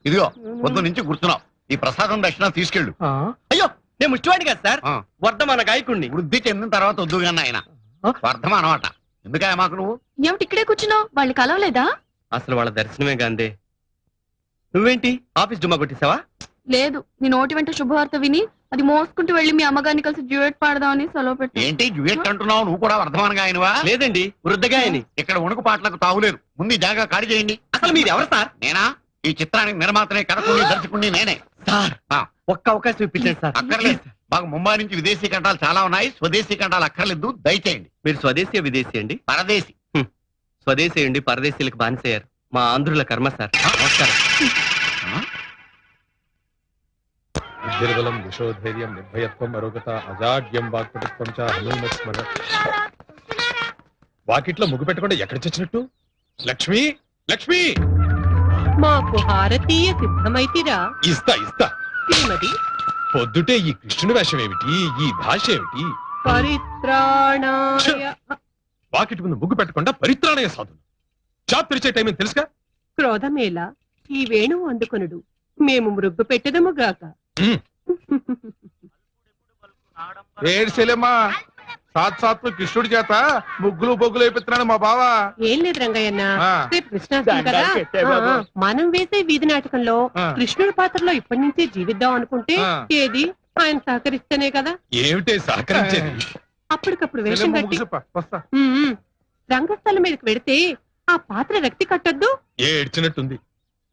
ఇదిగో పొద్దు నుంచి కూర్చున్నావు. ఈ ప్రసాదం దక్షిణ తీసుకెళ్ళు. అయ్యో నేను ముష్టివాడిని కదా సార్, వర్ధమాన గాయకుడిని. వృద్ధి చెందిన తర్వాత వద్దుగాన్న ఆయన వర్ధమానం అన్నమాట. ఎందుకయ్యా మాకు నువ్వు ఏమిటి ఇక్కడే కూర్చున్నావు? వాళ్ళు కలవలేదా? అసలు వాళ్ళ దర్శనమే గాంధీ. నువ్వేంటి ఆఫీస్ డుమ్మా కొట్టేసావా? లేదు, నీ నోటి వెంట శుభవార్త విని అది మోసుకుంటూ వెళ్లి మీ అమ్మగారిని కలిసి డ్యూయట్ పాడదామని సెలవు పెట్టి. ఏంటి డ్యూయట్ అంటున్నావు? నువ్వు కూడా వర్ధమానంగా ఆయనవా? లేదండి, వృద్ధగాయని. ఇక్కడ వణుకు పాటలకు తావులేదు. ముందు జాగా ఖాళీ చేయండి. అసలు మీరు ఎవరు సార్? నేనా? ఈ చిత్రానికి నిర్మాతనే, కథకుని, దర్శకుని నేనే సార్. ఒక్క అవకాశం ఇప్పించండి సార్. అక్కర్లేదు. మాకు ముంబై నుంచి విదేశీ కంఠాలు చాలా ఉన్నాయి. స్వదేశీ కంఠాలు అక్కర్లేదు, దయచేయండి. మీరు స్వదేశీ విదేశీ అండి? పరదేశీ. స్వదేశీ అండి, పరదేశీలకు బానిసయ్యారు. మా ఆంధ్రుల కర్మ సార్. నమస్కారం. నిర్బలం యశోధైర్యం నిర్భయత్వం అరోగత అజాడ్యం వాక్పటుత్వం చ హనుమస్మర. వాకిట్లో ముగ్గు పెట్టకుండా ఎక్కడ చచ్చినట్టు? లక్ష్మి, లక్ష్మి! మాకు హారతీయ సిద్ధమైతిరా. ఇస్తా ఇస్తా. ఏమది? పొద్దుటే ఈ కృష్ణుడి వేషం ఏమిటి? ఈ భాష ఏమిటి? పరిత్రాణాయ. వాకిటి ముందు ముగ్గు పెట్టకుండా పరిత్రాణయ సాధన. షాప్ తెరిచే టైం తెలుసుగా? క్రోధమేళ ఈ వేణువు అందుకొనుడు, మేము మృగ్గు పెట్టదము గాక. ఏడ్చెలేమ్మా, సాత్ కృష్ణుడి చేత ముగ్గులు బొగ్గులు అయిపోతున్నాడు మా బావ. ఏం లేదు రంగయ్యన్న, రేపు కృష్ణాష్టమి కదా. మనం వేసే వీధి నాటకంలో కృష్ణుడి పాత్రలో ఇప్పటి నుంచే జీవిద్దాం అనుకుంటే ఏది ఆయన సహకరిస్తేనే కదా. ఏమిటే సహకరించేది? అప్పటికప్పుడు వేషం కట్టి వస్తా. రంగస్థలం మీదకి వెడితే ఆ పాత్ర రక్తి కట్టొద్దు. ఏడ్చినట్టుంది.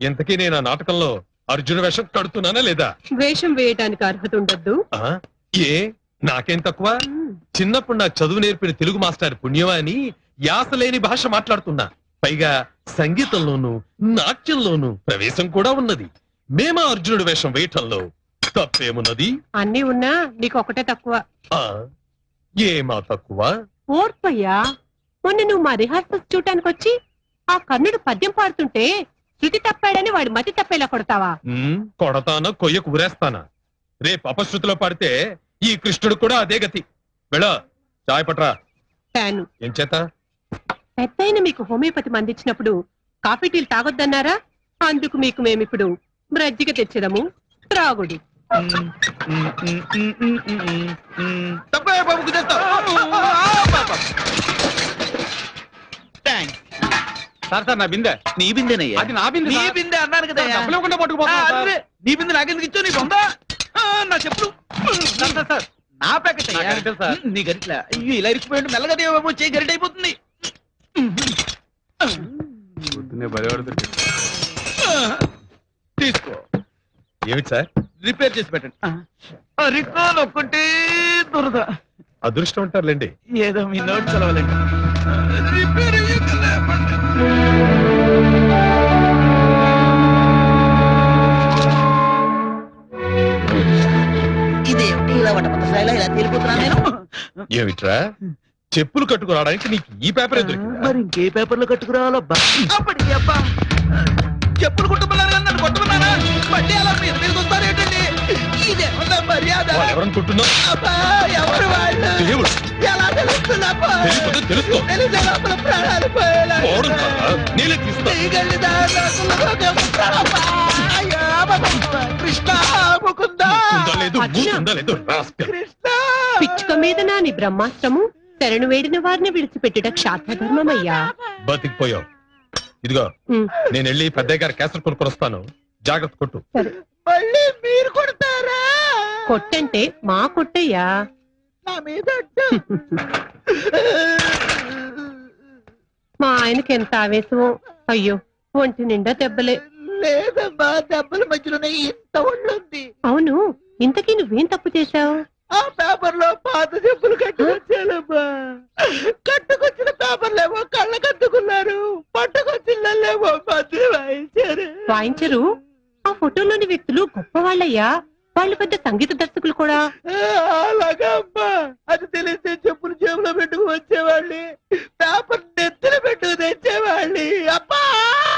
ఇంతకీ నేను ఆ నాటకంలో అర్జున వేషం కడుతున్నానా లేదా? వేషం వేయటానికి అర్హత ఉండద్దు. ఏ నాకేం తక్కువ? చిన్నప్పుడు నాకు చదువు నేర్పిన తెలుగు మాస్టర్ పుణ్యమా అని యాస లేని భాష మాట్లాడుతున్నా. పైగా సంగీతంలోనూ నాట్యంలోనూ ప్రవేశం కూడా ఉన్నది. మేమా అర్జునుడి వేషం వేయటంలో తప్పేమున్నది? అన్నీ ఉన్నా నీకు ఒకటే తక్కువ. ఏమా తక్కువ? ఓర్పయ్యా, మొన్న నువ్వు మా రిహార్సల్స్ చూడటానికి వచ్చి ఆ కర్ణుడు పద్యం పాడుతుంటే శృతి తప్పాడని వాడి మతి తప్పేలా కొడతావా? కొడతానా, కొయ్యకు ఊరేస్తానా? రేపు అపశృతిలో పాడితే ఈ కృష్ణుడు కూడా అదే గతి. వెళ్ళా చాయ్ పట్రా. తాను ఏం చేత? పెద్దయిన మీకు హోమియోపతి మందించినప్పుడు కాఫీ టీలు తాగొద్దన్నారా? అందుకు మీకు మేమిప్పుడు మజ్జిగ తెచ్చదము, త్రాగుడు. సార్ సార్, నా బిందె. నీ బిందెనయ్యా? అది నా బిందె. నీ బిందె అన్నాను కదా. పట్టుకుపోతున్నా. నీ బిందె నాకెందుకు ఇచ్చో? నీ బొందా నా చెప్పులు. సార్ నా ప్యాకెట్ నీ గరిట్లా. అయ్యో, ఇలా ఇరిచిపోయింది. మెల్లగా దేవేమో చేయి గరిట అయిపోతుంది. తీసుకో. ఏమిటి సార్? రిపేర్ చేసి పెట్టండి. రికాల్ ఒక్కటే దురద. అదృష్టం అంటారులేండి. ఏదో మీ నోట్ చదవాలండి. రిపేర్ అయ్యాక ఇదేమిటి ఇలా వటపట స్థాయిలో ఇలా తేలిపోతున్నాను నేను? ఏమిట్రా, చెప్పులు కట్టుకురావడానికి నీకు ఈ పేపర్ ఎందుకు? మరి ఇంకే పేపర్లో కట్టుకురావాలబ్బా? అప్పటికి అబ్బా, చెప్పులు కుట్టుకున్నారు కదా, నన్ను కొట్టుకున్నారా? మళ్ళీ అలా మీద మీద వస్తారు ఏంటండి? ఇదేమన్నా మర్యాద? ఎవరనుకుంటున్నావు? అబ్బా, ఎవరు వాళ్ళు? దేవుడు. ఎలా తెలుస్తుందబ్బా? తెలియకపోతే తెలుసుకో. తెలిసే లోపల ప్రాణాలు పోయేలా. పోవడం కాదా? నేనే తీస్తా. కృష్ణ ముకుందా. ఉందా లేదు, ఉందా లేదు, రాస్కల్. కృష్ణ పిచ్చుక మీద నాని బ్రహ్మాస్త్రము శరణు వేడిన వారిని విడిచిపెట్టుట క్షాత్రధర్మమయ్యా. బతికిపోయావు. ఇదిగో, నేను వెళ్ళి పెద్దయ్య గారి కేసరి కొనుక్కొని వస్తాను. జాగ్రత్త కొట్టు. మళ్ళీ మీరు కొడతారా? కొట్టంటే మా కొట్టయ్యా. నా మీద మా ఆయనకి ఎంత ఆవేశమో. అయ్యో, ఒంటి నిండా దెబ్బలే. లేదమ్మా, దెబ్బల మధ్యలోనే ఇంత ఒళ్ళుంది. అవును, ఇంతకీ నువ్వేం తప్పు చేశావు? ఆ పేపర్ లో పాత చెప్పులు కట్టుకొచ్చానమ్మా. కట్టుకొచ్చిన పేపర్లేమో కళ్ళ కట్టుకున్నారు, పట్టుకొచ్చిళ్ళేమో మధ్య వాయించారు. వాయించరు? ఆ ఫోటోలోని వ్యక్తులు గొప్పవాళ్ళయ్యా. వాళ్ళు పెద్ద సంగీత దర్శకులు కూడా. అలాగా అమ్మా, అది తెలిస్తే చెప్పులు జేబులో పెట్టుకు వచ్చేవాళ్ళి, పేపర్ నెత్తిన పెట్టుకు తెచ్చేవాళ్ళి. అబ్బా!